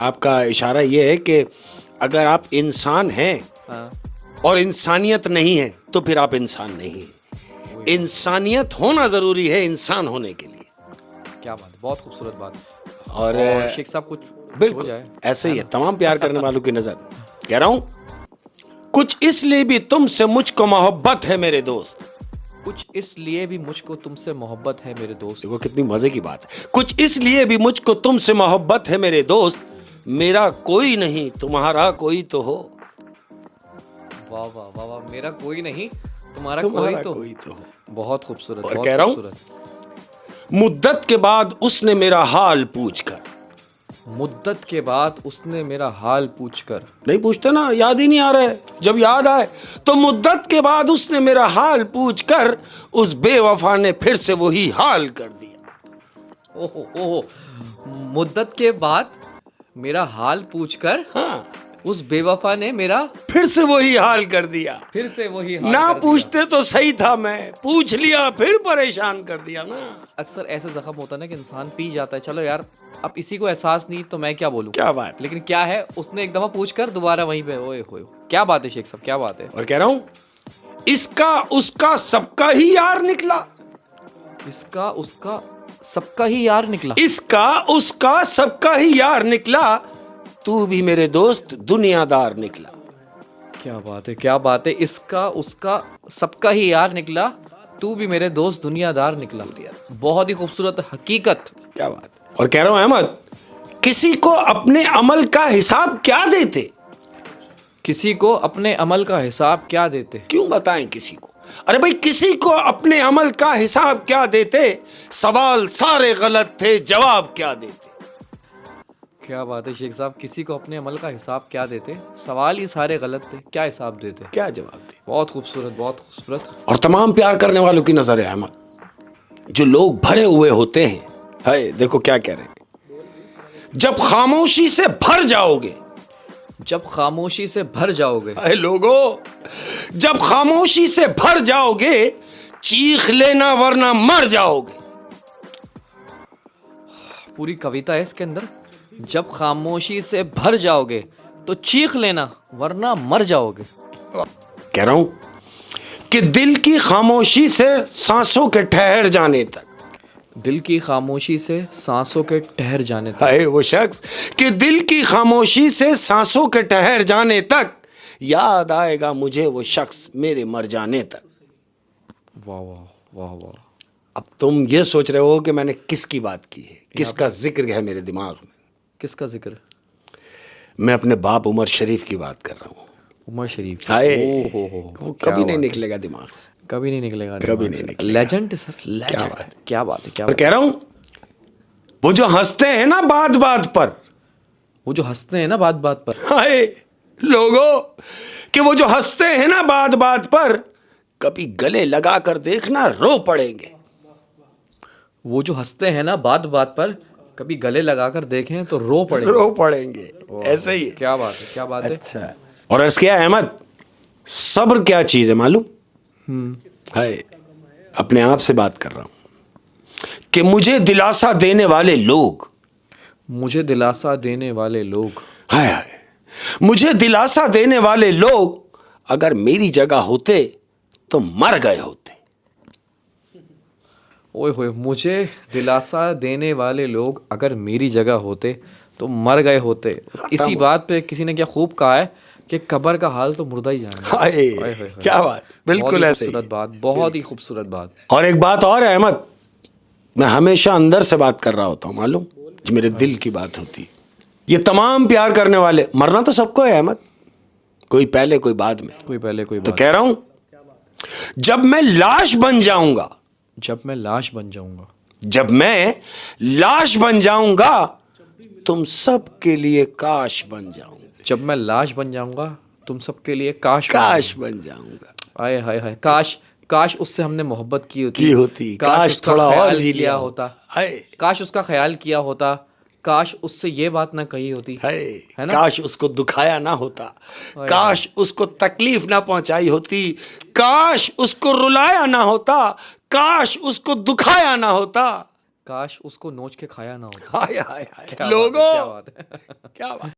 आपका इशारा ये है कि अगर आप इंसान हैं हाँ। और इंसानियत नहीं है तो फिर आप इंसान नहीं हैं। इंसानियत होना जरूरी है इंसान होने के लिए। क्या बात है, बहुत खूबसूरत बात। और शेख साहब कुछ हो बिल्कुल जाए। ऐसे ही है तमाम प्यार करने वालों की नजर। कह रहा हूं कुछ इसलिए भी तुमसे मुझको मोहब्बत है मेरे दोस्त। कुछ इसलिए भी मुझको तुमसे मोहब्बत है मेरे दोस्त। देखो कितनी मजे की बात है। कुछ इसलिए भी मुझको तुमसे मोहब्बत है मेरे दोस्त, मेरा कोई नहीं तुम्हारा कोई तो हो। वाह वाह वाह वाह, मेरा कोई नहीं तुम्हारा तुम्हारा कोई तो हो। बहुत खूबसूरत। और बहुत कह रहा हूं खूबसूरत। मुद्दत के बाद उसने मेरा हाल पूछकर। मुद्दत के बाद उसने मेरा हाल पूछकर। नहीं पूछते ना, याद ही नहीं आ रहा है। जब याद आए तो मुद्दत के बाद उसने मेरा हाल पूछकर उस बेवफा ने फिर से वही हाल कर दिया। ओहो ओहो, मुद्दत के बाद मेरा हाल पूछकर हाँ उस बेवफा ने मेरा फिर से वही हाल कर दिया। फिर से वही हाल ना कर पूछते तो सही था, मैं पूछ लिया फिर परेशान कर दिया ना। दिया। अक्सर ऐसे जख्म होता है ना कि इंसान पी जाता है। चलो यार, अब इसी को एहसास नहीं तो मैं क्या बोलूं। क्या बात। लेकिन क्या है, उसने एक दफा पूछकर दोबारा वहीं पे। ओए होए, क्या बात है शेख साहब, क्या बात है। और कह रहा हूं इसका उसका सबका ही यार निकला। इसका उसका सबका ही यार निकला। इसका उसका सबका ही यार निकला, तू भी मेरे दोस्त दुनियादार निकला। क्या बात है, क्या बात है। इसका उसका सबका ही यार निकला, तू भी मेरे दोस्त दुनियादार निकला। बहुत ही खूबसूरत हकीकत। क्या बात। और कह रहा हूं अहमद, किसी को अपने अमल का हिसाब क्या देते। किसी को अपने अमल का हिसाब क्या देते। क्यों बताएं किसी को। अरे भाई किसी को अपने अमल का हिसाब क्या देते, सवाल सारे गलत थे जवाब क्या देते। क्या बात है शेख साहब, किसी को अपने अमल का हिसाब क्या देते, सवाल ही सारे गलत थे, क्या हिसाब देते। क्या जवाब दे। बहुत खूबसूरत, बहुत खूबसूरत। और तमाम प्यार करने वालों की नजर है अहमद, जो लोग भरे हुए होते हैं, हाय देखो क्या कह रहे हैं, जब खामोशी से भर जाओगे। जब खामोशी से भर जाओगे। अरे लोगों, जब खामोशी से भर जाओगे चीख लेना वरना मर जाओगे। पूरी कविता है इसके अंदर। जब खामोशी से भर जाओगे तो चीख लेना वरना मर जाओगे। कह रहा हूं कि दिल की खामोशी से सांसों के ठहर जाने तक। दिल की खामोशी से सांसों के ठहर जाने तक। है वो शख्स कि दिल की खामोशी से सांसों के ठहर जाने तक याद आएगा मुझे वो शख्स मेरे मर जाने तक। वाह वाह वाह वाह। अब तुम ये सोच रहे हो कि मैंने किसकी बात की है, किसका जिक्र है मेरे दिमाग में। किसका जिक्र। मैं अपने बाप उमर शरीफ की बात कर रहा हूँ। उमर शरीफ। हाय ओहो, वो क्या कभी नहीं बात है। निकलेगा दिमाग से, कभी नहीं निकलेगा। कभी नहीं निकलेगा। लेजेंड सर, क्या लेजेंड। बात है। क्या बात है, क्या और बात। कह रहा हूं वो जो हंसते हैं ना बात बात पर। वो जो हंसते हैं ना बात बात पर। हाय लोगों, कि वो जो हंसते हैं ना बात बात पर, कभी गले लगा कर देखना रो पड़ेंगे। वो जो हंसते हैं ना बात बात पर, कभी गले लगाकर देखें तो रो पड़ेंगे। रो पड़ेंगे। ऐसे ही है। क्या बात है, क्या बात है। अच्छा। और अर्ज किया अहमद, सब्र क्या चीज है मालूम। हाय अपने आप से बात कर रहा हूं कि मुझे दिलासा देने वाले लोग, मुझे दिलासा देने वाले लोग। हाय हाय मुझे दिलासा देने वाले लोग अगर मेरी जगह होते तो मर गए होते। ओए होए, मुझे दिलासा देने वाले लोग अगर मेरी जगह होते तो मर गए होते। इसी बात पे किसी ने क्या खूब कहा है कि कब्र का हाल तो मुर्दा ही जाने। हाय क्या बात, बिल्कुल ऐसे ही। खूबसूरत बात, बहुत ही खूबसूरत बात। और एक बात और है अहमद, मैं हमेशा अंदर से बात कर रहा होता हूं मालूम, जो मेरे दिल की बात होती। ये तमाम प्यार करने वाले, मरना तो सबको है अहमद, कोई पहले कोई बाद में। कोई पहले कोई तो बात। कह रहा हूं जब मैं लाश बन जाऊंगा, जब मैं लाश बन जाऊंगा, जब मैं लाश बन जाऊंगा तुम सब के लिए काश बन जाऊंगा। जब मैं लाश बन जाऊंगा तुम सबके लिए काश काश बन जाऊंगा। आए हाय हाय, काश काश उससे हमने मोहब्बत की होती। काश उसका थोड़ा और ख्याल जी किया लिया होता। हाय काश उसका ख्याल किया होता। काश उससे ये बात ना कही होती। हाय है ना? काश उसको दुखाया ना होता, काश उसको तकलीफ ना पहुंचाई होती, काश उसको रुलाया ना होता, काश उसको दुखाया ना होता। काश उसको नोच के खाया ना होता। हाय हाय हाय क्या बात है, लोगों, क्या बात है। क्या बात